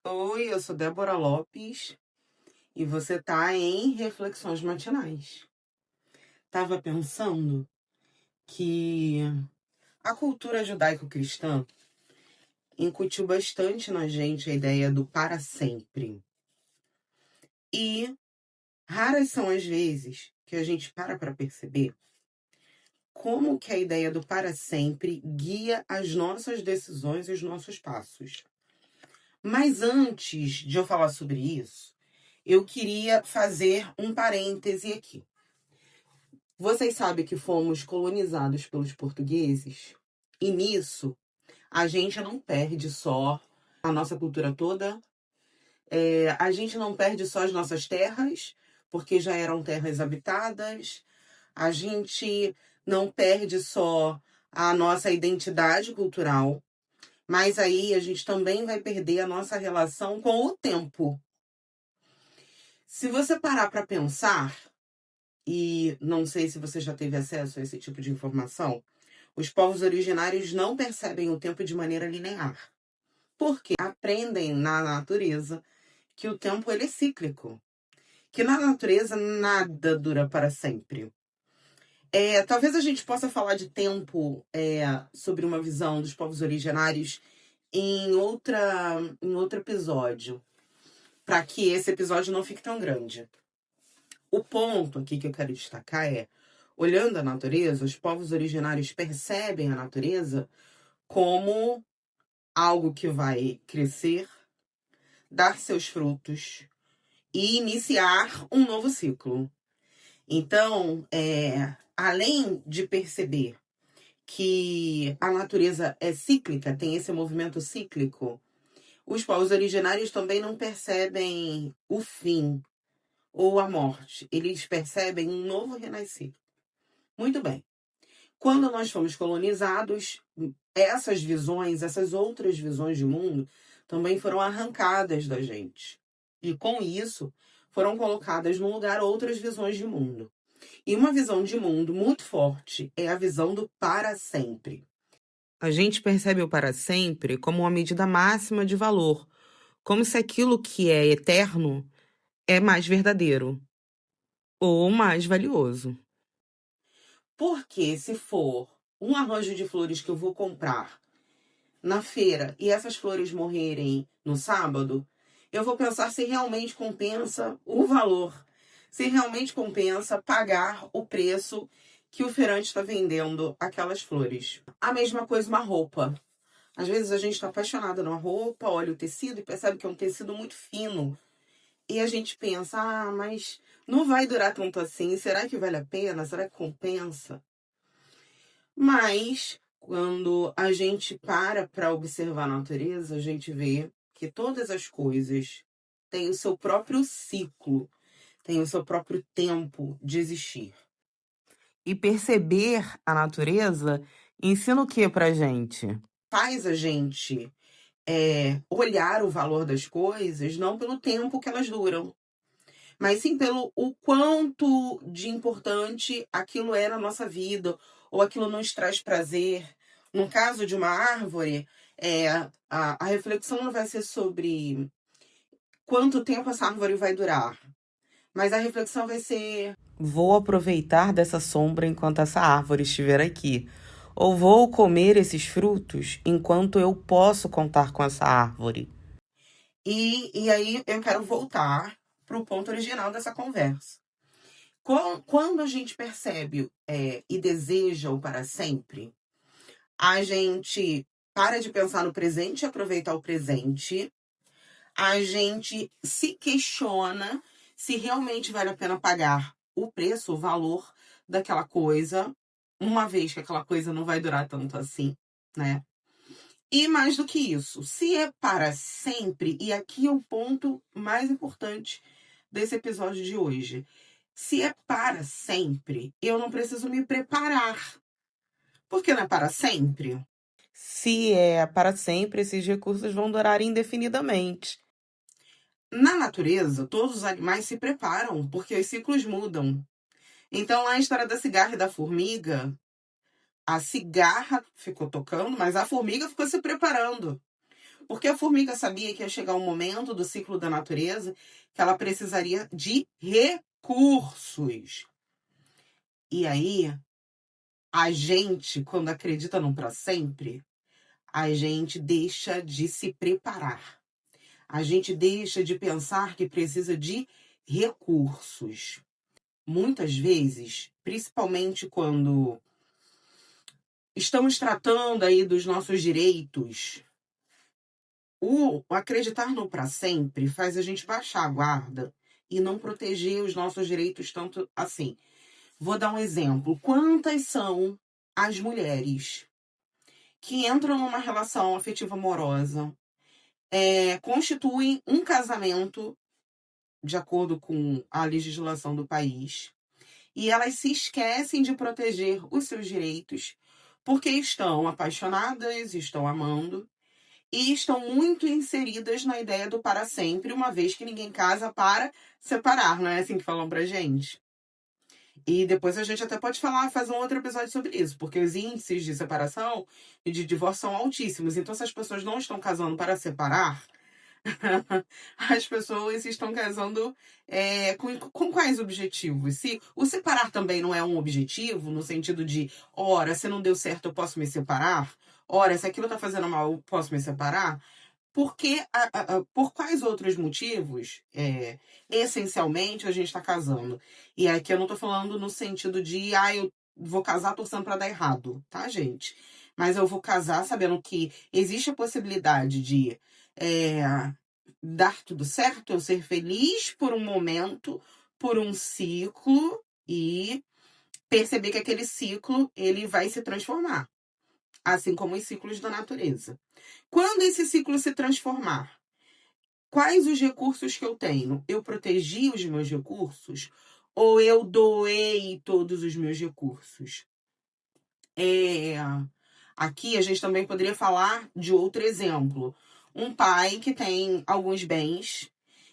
Oi, eu sou Débora Lopes e você tá em Reflexões Matinais. Tava pensando que a cultura judaico-cristã incutiu bastante na gente a ideia do para sempre. E raras são as vezes que a gente para perceber como que a ideia do para sempre guia as nossas decisões e os nossos passos. Mas antes de eu falar sobre isso, eu queria fazer um parêntese aqui. Vocês sabem que fomos colonizados pelos portugueses? E nisso, a gente não perde só a nossa cultura toda, a gente não perde só as nossas terras, porque já eram terras habitadas, a gente não perde só a nossa identidade cultural, mas aí a gente também vai perder a nossa relação com o tempo. Se você parar para pensar, e não sei se você já teve acesso a esse tipo de informação, os povos originários não percebem o tempo de maneira linear, porque aprendem na natureza que o tempo ele é cíclico, que na natureza nada dura para sempre. Talvez a gente possa falar de tempo sobre uma visão dos povos originários em outro episódio, para que esse episódio não fique tão grande. O ponto aqui que eu quero destacar é, olhando a natureza, os povos originários percebem a natureza como algo que vai crescer, dar seus frutos e iniciar um novo ciclo. Então, além de perceber que a natureza é cíclica, tem esse movimento cíclico, os povos originários também não percebem o fim ou a morte. Eles percebem um novo renascer. Muito bem. Quando nós fomos colonizados, essas visões, essas outras visões de mundo, também foram arrancadas da gente. E com isso, foram colocadas no lugar outras visões de mundo. E uma visão de mundo muito forte é a visão do para sempre. A gente percebe o para sempre como uma medida máxima de valor, como se aquilo que é eterno é mais verdadeiro ou mais valioso. Porque se for um arranjo de flores que eu vou comprar na feira e essas flores morrerem no sábado, eu vou pensar se realmente compensa o valor, se realmente compensa pagar o preço que o feirante está vendendo aquelas flores. A mesma coisa uma roupa. Às vezes a gente está apaixonada numa roupa, olha o tecido e percebe que é um tecido muito fino. E a gente pensa, mas não vai durar tanto assim, será que vale a pena? Será que compensa? Mas, quando a gente para observar a natureza, a gente vê que todas as coisas têm o seu próprio ciclo, têm o seu próprio tempo de existir. E perceber a natureza ensina o que pra gente? Faz a gente olhar o valor das coisas não pelo tempo que elas duram, mas sim pelo o quanto de importante aquilo é na nossa vida, ou aquilo nos traz prazer. No caso de uma árvore, a reflexão não vai ser sobre quanto tempo essa árvore vai durar, mas a reflexão vai ser: vou aproveitar dessa sombra enquanto essa árvore estiver aqui. Ou vou comer esses frutos enquanto eu posso contar com essa árvore. E aí eu quero voltar para o ponto original dessa conversa. Quando a gente percebe e deseja o para sempre, a gente para de pensar no presente e aproveitar o presente. A gente se questiona se realmente vale a pena pagar o preço, o valor daquela coisa, uma vez que aquela coisa não vai durar tanto assim, né? E mais do que isso, se é para sempre, e aqui é o ponto mais importante desse episódio de hoje. Se é para sempre, eu não preciso me preparar. Porque não é para sempre? Se é para sempre, esses recursos vão durar indefinidamente. Na natureza, todos os animais se preparam, porque os ciclos mudam. Então, lá a história da cigarra e da formiga, a cigarra ficou tocando, mas a formiga ficou se preparando. Porque a formiga sabia que ia chegar um momento do ciclo da natureza que ela precisaria de recursos. E aí, a gente, quando acredita num para sempre, a gente deixa de se preparar. A gente deixa de pensar que precisa de recursos. Muitas vezes, principalmente quando estamos tratando aí dos nossos direitos, o acreditar no para sempre faz a gente baixar a guarda e não proteger os nossos direitos tanto assim. Vou dar um exemplo. Quantas são as mulheres que entram numa relação afetiva amorosa, constituem um casamento de acordo com a legislação do país, e elas se esquecem de proteger os seus direitos porque estão apaixonadas, estão amando e estão muito inseridas na ideia do para sempre, uma vez que ninguém casa para separar, não é assim que falam pra gente? E depois a gente até pode fazer um outro episódio sobre isso, porque os índices de separação e de divórcio são altíssimos. Então, se as pessoas não estão casando para separar, as pessoas estão casando com quais objetivos? Se o separar também não é um objetivo, no sentido de, ora, se não deu certo, eu posso me separar? Ora, se aquilo está fazendo mal, eu posso me separar? Porque, por quais outros motivos, essencialmente, a gente está casando? E aqui eu não estou falando no sentido de, eu vou casar torcendo para dar errado, tá, gente? Mas eu vou casar sabendo que existe a possibilidade de dar tudo certo, eu ser feliz por um momento, por um ciclo, e perceber que aquele ciclo ele vai se transformar, assim como os ciclos da natureza. Quando esse ciclo se transformar, quais os recursos que eu tenho? Eu protegi os meus recursos ou eu doei todos os meus recursos? Aqui a gente também poderia falar de outro exemplo. Um pai que tem alguns bens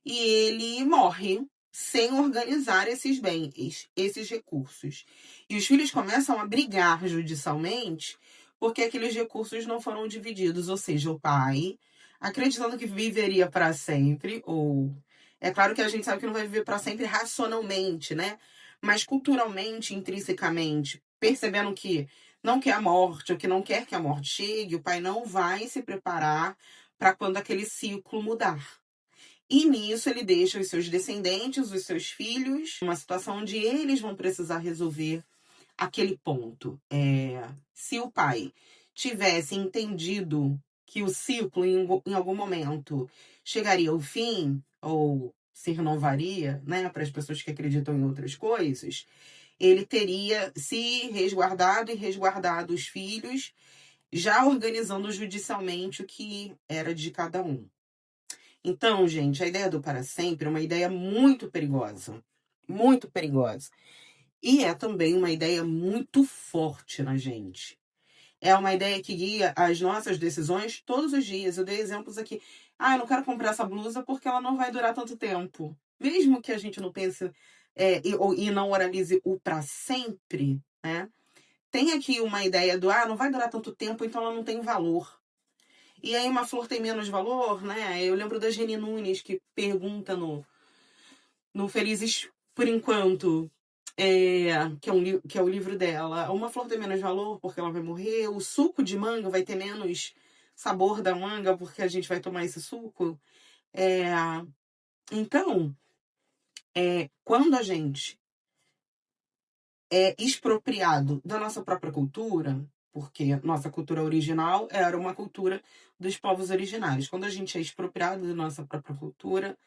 e ele morre sem organizar esses bens, esses recursos. E os filhos começam a brigar judicialmente porque aqueles recursos não foram divididos. Ou seja, o pai, acreditando que viveria para sempre, ou... É claro que a gente sabe que não vai viver para sempre racionalmente, né? Mas culturalmente, intrinsecamente, percebendo que não quer a morte, ou que não quer que a morte chegue, o pai não vai se preparar para quando aquele ciclo mudar. E nisso ele deixa os seus descendentes, os seus filhos, uma situação onde eles vão precisar resolver aquele ponto. Se o pai tivesse entendido que o ciclo em algum momento chegaria ao fim, ou se renovaria, né, para as pessoas que acreditam em outras coisas, ele teria se resguardado e resguardado os filhos, já organizando judicialmente o que era de cada um. Então, gente, a ideia do para sempre é uma ideia muito perigosa. Muito perigosa. E é também uma ideia muito forte na gente. É uma ideia que guia as nossas decisões todos os dias. Eu dei exemplos aqui. Eu não quero comprar essa blusa porque ela não vai durar tanto tempo. Mesmo que a gente não pense e não oralize o para sempre, né? Tem aqui uma ideia do, não vai durar tanto tempo, então ela não tem valor. E aí uma flor tem menos valor, né? Eu lembro da Jenny Nunes, que pergunta no Felizes por Enquanto, que é o livro dela. Uma flor tem menos valor porque ela vai morrer, o suco de manga vai ter menos sabor da manga porque a gente vai tomar esse suco. Então, quando a gente é expropriado da nossa própria cultura, porque nossa cultura original era uma cultura dos povos originários. Quando a gente é expropriado da nossa própria cultura,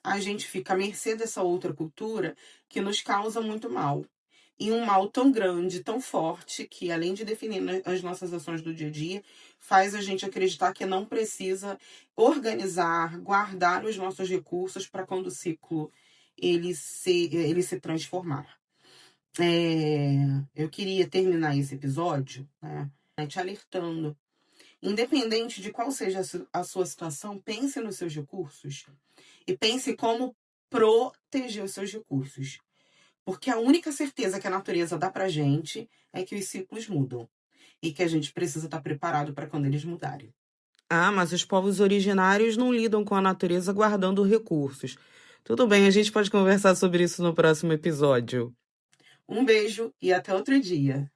a gente fica à mercê dessa outra cultura que nos causa muito mal. E um mal tão grande, tão forte, que além de definir as nossas ações do dia a dia, faz a gente acreditar que não precisa organizar, guardar os nossos recursos para quando o ciclo ele se transformar. Eu queria terminar esse episódio, né, te alertando. Independente de qual seja a sua situação, pense nos seus recursos e pense como proteger os seus recursos. Porque a única certeza que a natureza dá pra gente é que os ciclos mudam e que a gente precisa estar preparado para quando eles mudarem. Ah, mas os povos originários não lidam com a natureza guardando recursos. Tudo bem, a gente pode conversar sobre isso no próximo episódio. Um beijo e até outro dia.